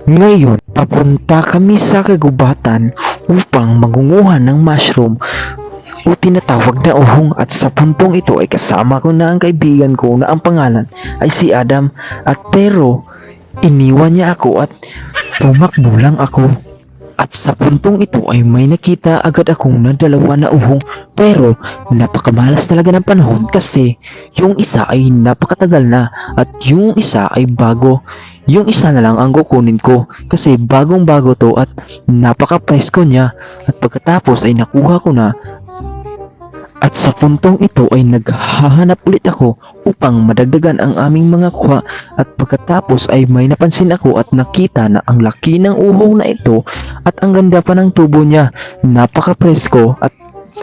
Ngayon, papunta kami sa kagubatan upang magunguhan ng mushroom o tinatawag na uhong, at sa puntong ito ay kasama ko na ang kaibigan ko na ang pangalan ay si Adam, at pero iniwan niya ako at tumakbo lang ako. At sa puntong ito ay may nakita agad akong na dalawa na uhong, pero napakamalas talaga ng panahon kasi yung isa ay napakatagal na at yung isa ay bago. Yung isa na lang ang kukunin ko kasi bagong bago to at napaka-presko niya, at pagkatapos ay nakuha ko na. At sa puntong ito ay naghahanap ulit ako upang madagdagan ang aming mga kuha, at pagkatapos ay may napansin ako at nakita na ang laki ng uhong na ito at ang ganda pa ng tubo niya. Napaka-presko at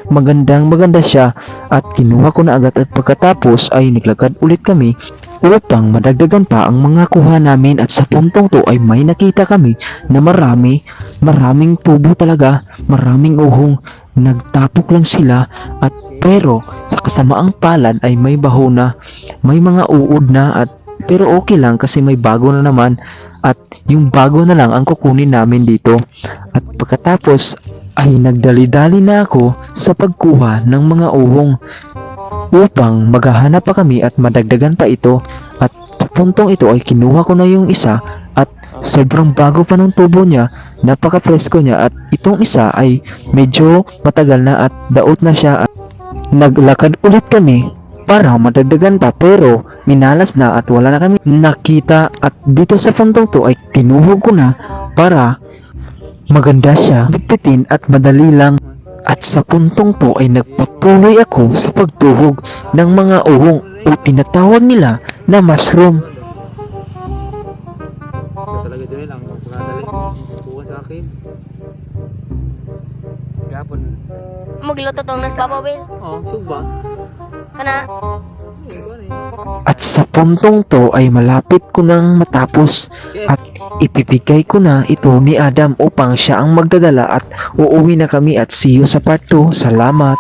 maganda siya, at kinuha ko na agad, at pagkatapos ay naglakad ulit kami upang madagdagan pa ang mga kuha namin. At sa puntong to ay may nakita kami na maraming tubo talaga, maraming uhong. Nagtapok lang sila, at pero sa kasamaang palad ay may baho na, may mga uod na, at pero okay lang kasi may bago na naman, at yung bago na lang ang kukunin namin dito. At pagkatapos ay nagdali-dali na ako sa pagkuha ng mga uhong upang maghahanap pa kami at madagdagan pa ito. At sa puntong ito ay kinuha ko na yung isa, at sobrang bago pa ng tubo niya, napaka-presko niya, at itong isa ay medyo matagal na at daot na siya. At naglakad ulit kami para madagdagan pa, pero minalas na at wala na kami nakita. At dito sa puntong to ay tinuhog ko na para maganda siya bitbitin at madali lang. At sa puntong to ay nagpatuloy ako sa pagtuhog ng mga uhong o tinatawag nila na mushroom. Talaga dyan lang ang pangadali. Bukan sa akin. Gapon. Magluto tong nas Papa Will. Oh, suba. Kana At sa puntong to ay malapit ko nang matapos, at ipibigay ko na ito ni Adam upang siya ang magdadala, at uuwi na kami, at see you sa part 2. Salamat!